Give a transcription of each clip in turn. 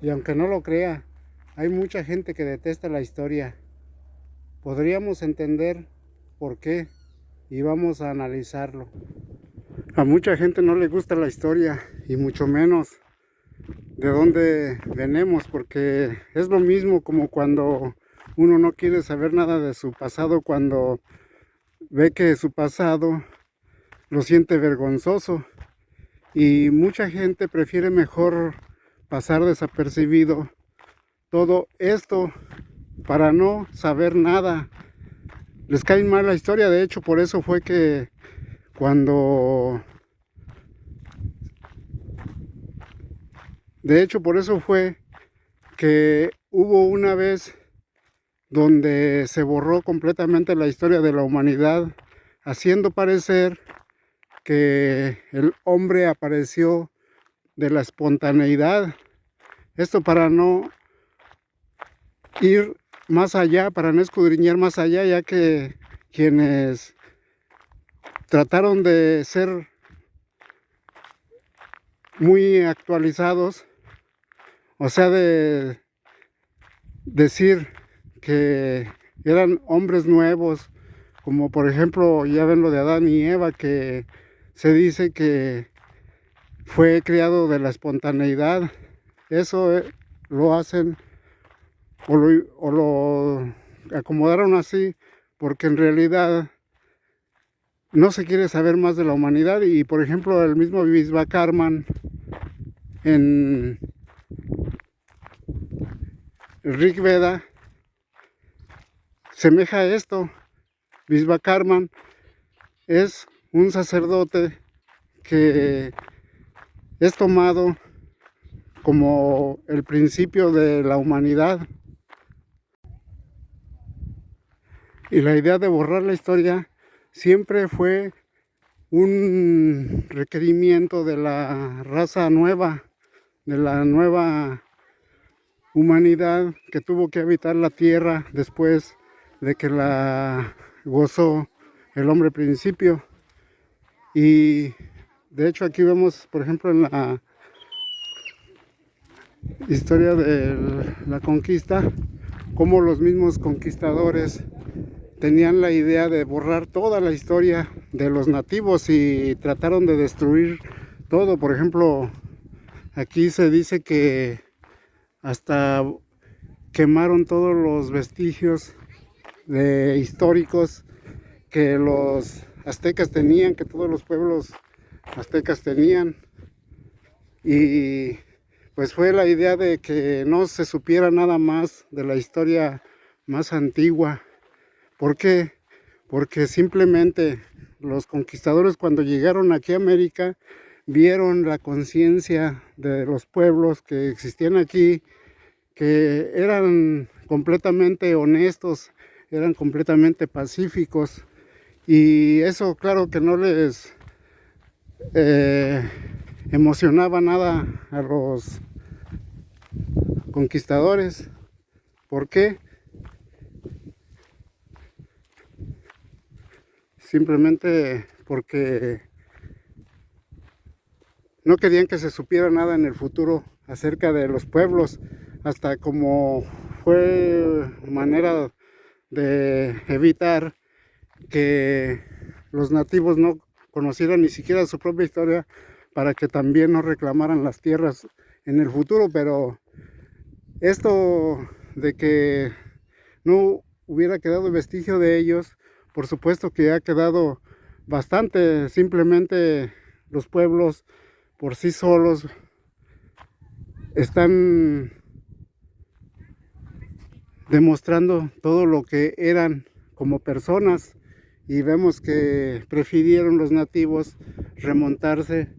Y aunque no lo crea, hay mucha gente que detesta la historia. Podríamos entender por qué y vamos a analizarlo. A mucha gente no le gusta la historia y mucho menos de dónde venimos, porque es lo mismo como cuando uno no quiere saber nada de su pasado, cuando ve que su pasado lo siente vergonzoso, y mucha gente prefiere mejor pasar desapercibido todo esto para no saber nada. Les cae mal la historia. De hecho, por eso fue que cuando por eso fue que hubo una vez donde se borró completamente la historia de la humanidad, haciendo parecer que el hombre apareció de la espontaneidad. Esto para no ir más allá, para no escudriñar más allá, ya que quienes trataron de ser muy actualizados, o sea, de decir que eran hombres nuevos, como por ejemplo, ya ven lo de Adán y Eva, que se dice que fue creado de la espontaneidad. Eso lo hacen o lo acomodaron así porque en realidad no se quiere saber más de la humanidad. Y por ejemplo, el mismo Vishvakarman en el Rig Veda semeja a esto. Vishvakarman es un sacerdote que es tomado como el principio de la humanidad. Y la idea de borrar la historia siempre fue un requerimiento de la raza nueva, de la nueva humanidad que tuvo que habitar la tierra después de que la gozó el hombre principio. Y de hecho aquí vemos, por ejemplo, en la historia de la conquista, cómo los mismos conquistadores tenían la idea de borrar toda la historia de los nativos y trataron de destruir todo. Por ejemplo, aquí se dice que hasta quemaron todos los vestigios históricos que los aztecas tenían, que todos los pueblos aztecas tenían. Y pues fue la idea de que no se supiera nada más de la historia más antigua. ¿Por qué? Porque simplemente los conquistadores, cuando llegaron aquí a América, vieron la conciencia de los pueblos que existían aquí, que eran completamente honestos, eran completamente pacíficos, y eso claro que no les emocionaba nada a los conquistadores. ¿Por qué? Simplemente porque no querían que se supiera nada en el futuro acerca de los pueblos, hasta como fue manera de evitar que los nativos no conocieran ni siquiera su propia historia, para que también no reclamaran las tierras en el futuro. Pero esto de que no hubiera quedado vestigio de ellos, por supuesto que ha quedado bastante. Simplemente los pueblos por sí solos están demostrando todo lo que eran como personas, y vemos que prefirieron los nativos remontarse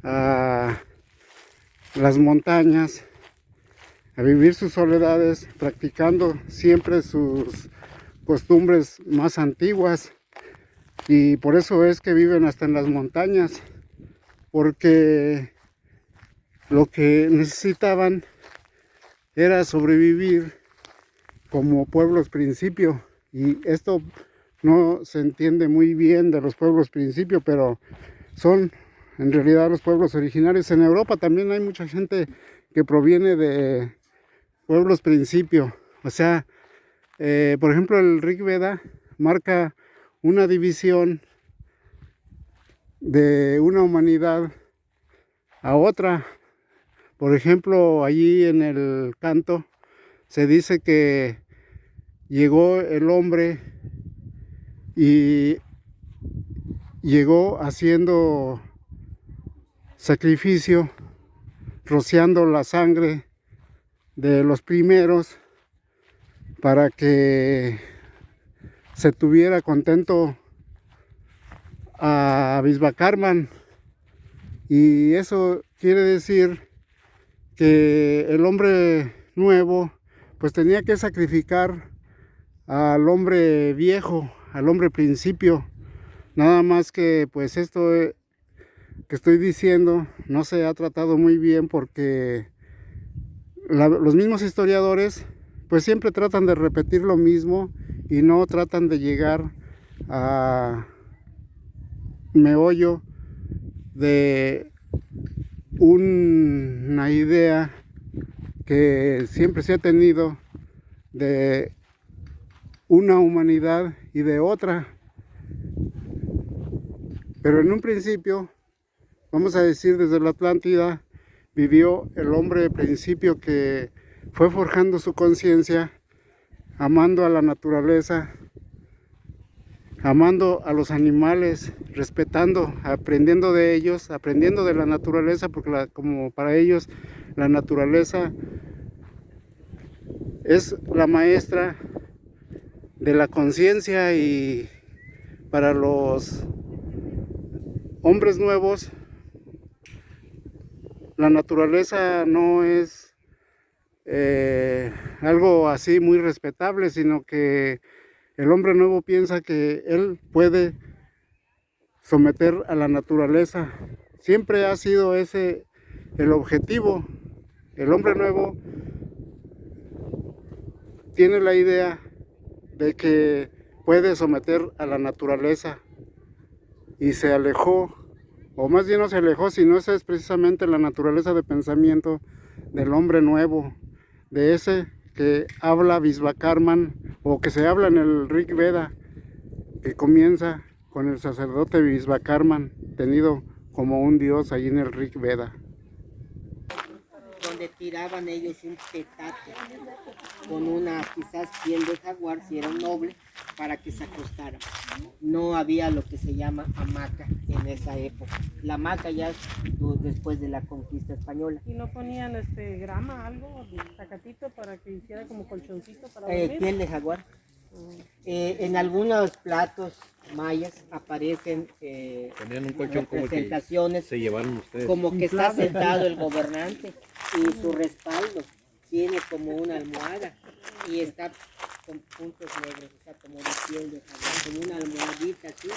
a las montañas, a vivir sus soledades, practicando siempre sus costumbres más antiguas. Y por eso es que viven hasta en las montañas, porque lo que necesitaban era sobrevivir como pueblos principio. Y esto no se entiende muy bien de los pueblos principio, pero son en realidad los pueblos originarios. En Europa también hay mucha gente que proviene de pueblos principio. O sea, por ejemplo, el Rig Veda marca una división de una humanidad a otra. Por ejemplo, allí en el canto se dice que llegó el hombre y llegó haciendo sacrificio, rociando la sangre de los primeros para que se tuviera contento a Vishvakarman. Y eso quiere decir que el hombre nuevo pues tenía que sacrificar al hombre viejo, al hombre principio. Nada más que pues esto que estoy diciendo no se ha tratado muy bien, porque los mismos historiadores pues siempre tratan de repetir lo mismo y no tratan de llegar a meollo de una idea que siempre se ha tenido de una humanidad y de otra. Pero en un principio, vamos a decir, desde la Atlántida vivió el hombre de principio, que fue forjando su conciencia, amando a la naturaleza, amando a los animales, respetando, aprendiendo de ellos, aprendiendo de la naturaleza, porque como para ellos la naturaleza es la maestra de la conciencia. Y para los hombres nuevos, la naturaleza no es algo así muy respetable, sino que el hombre nuevo piensa que él puede someter a la naturaleza. Siempre ha sido ese el objetivo. El hombre nuevo tiene la idea de que puede someter a la naturaleza, y se alejó, o más bien no se alejó, sino esa es precisamente la naturaleza de pensamiento del hombre nuevo, de ese que habla Vishvakarman, o que se habla en el Rig Veda, que comienza con el sacerdote Vishvakarman, tenido como un dios allí en el Rig Veda. Donde tiraban ellos un petate con una quizás piel de jaguar, si era un noble, para que se acostaran. No había lo que se llama hamaca en esa época. La hamaca ya después de la conquista española. ¿Y no ponían grama, algo, zacatito, para que hiciera como colchoncito para dormir? Piel de jaguar. En algunos platos mayas aparecen ponían un colchón como representaciones, se llevaron ustedes, como que está sentado el gobernante y su respaldo tiene como una almohada y está con puntos negros, o sea, como de piel de jaguar, como una almohadita así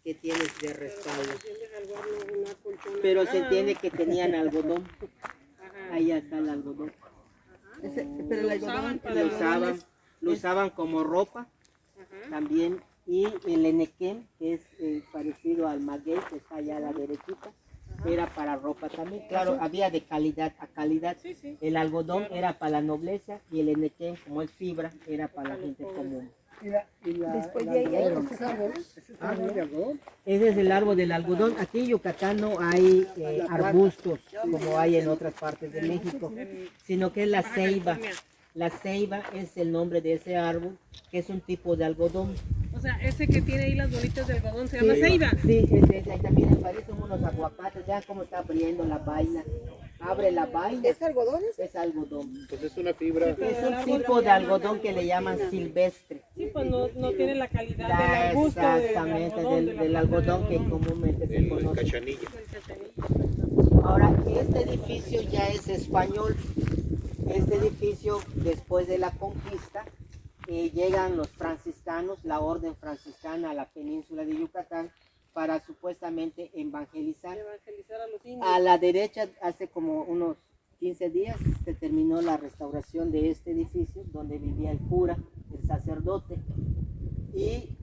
que tienes de respaldo. Pero se entiende que tenían algodón. Ahí está el algodón. Pero el algodón Lo usaban como ropa. También. Y el enequén, que es parecido al maguey, que está allá a la derechita, era para ropa también. Claro, había de calidad a calidad. Sí. El algodón era para la nobleza y el enequén, como es fibra, era para la gente común. Después de ahí hay otros árboles. Ese es el árbol del algodón. Aquí en Yucatán no hay arbustos como hay en otras partes de México, sino que es la ceiba. La ceiba es el nombre de ese árbol, que es un tipo de algodón. O sea, ese que tiene ahí las bolitas de algodón se llama ceiba. Sí, ese, ahí también parecen unos aguacates. Vean cómo está abriendo la vaina. Abre la vaina. ¿Es algodón? Es algodón. pues es una fibra. Es un tipo de algodón que le llaman silvestre. Sí, pues no tiene la calidad del arbusto. Exactamente, del algodón que comúnmente se El conoce. cachanilla. Ahora, este edificio ya es español. Este edificio, después de la conquista, llegan los franciscanos, la orden franciscana a la península de Yucatán, para supuestamente evangelizar. A los indios. A la derecha, hace como unos 15 días, se terminó la restauración de este edificio, donde vivía el cura, el sacerdote. Y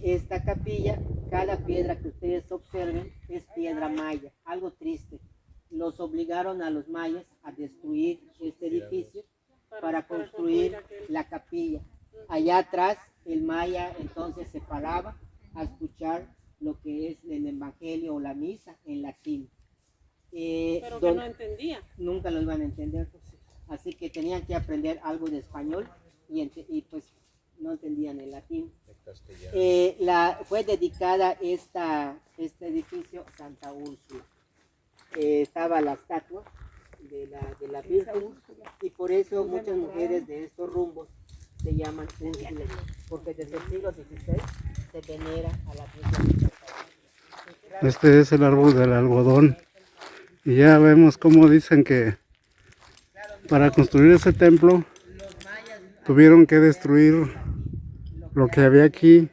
esta capilla, cada piedra que ustedes observen, es piedra maya, algo triste. Los obligaron a los mayas a destruir este edificio para construir la capilla. Allá atrás el maya entonces se paraba a escuchar lo que es el evangelio o la misa en latín. Pero que no entendía. Nunca lo iban a entender, así que tenían que aprender algo de español y pues no entendían el latín. Fue dedicada este edificio a Santa Úrsula. Estaba la estatua de la Virgen y por eso muchas mujeres de estos rumbos se llaman Úrsula, porque desde el siglo XVI se venera a la Virgen de Santa Úrsula. Este es el árbol del algodón. Y ya vemos cómo dicen que para construir ese templo tuvieron que destruir lo que había aquí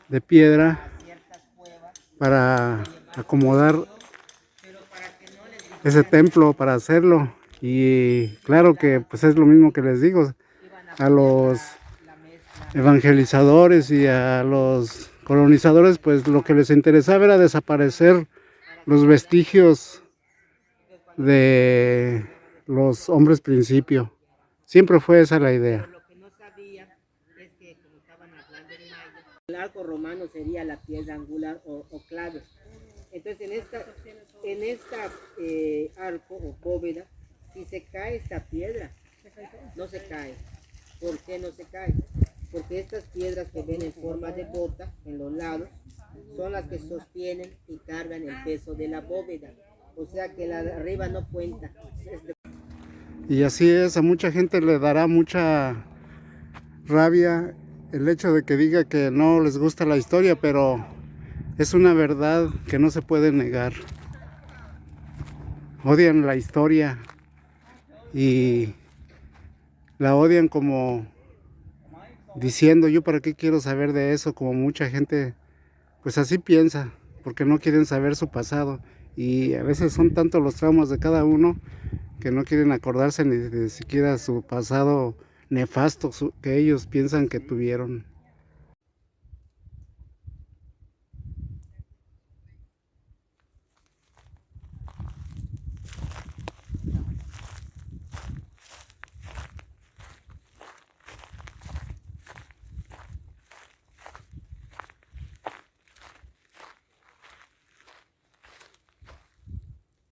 de piedra para acomodar ese templo, para hacerlo. Y claro que pues es lo mismo que les digo, a los evangelizadores y a los colonizadores, pues lo que les interesaba era desaparecer los vestigios de los hombres principio. Siempre fue esa la idea. Lo que no sabían es que, como estaban hablando en maya, el arco romano sería la piedra angular o clave. Entonces en esta arco o bóveda, si se cae esta piedra, no se cae. ¿Por qué no se cae? Porque estas piedras que ven en forma de bota en los lados son las que sostienen y cargan el peso de la bóveda. O sea que la de arriba no cuenta. Y así es, a mucha gente le dará mucha rabia el hecho de que diga que no les gusta la historia, pero es una verdad que no se puede negar. Odian la historia y la odian como diciendo, yo para qué quiero saber de eso, como mucha gente pues así piensa, porque no quieren saber su pasado. Y a veces son tantos los traumas de cada uno que no quieren acordarse ni de siquiera su pasado nefasto que ellos piensan que tuvieron.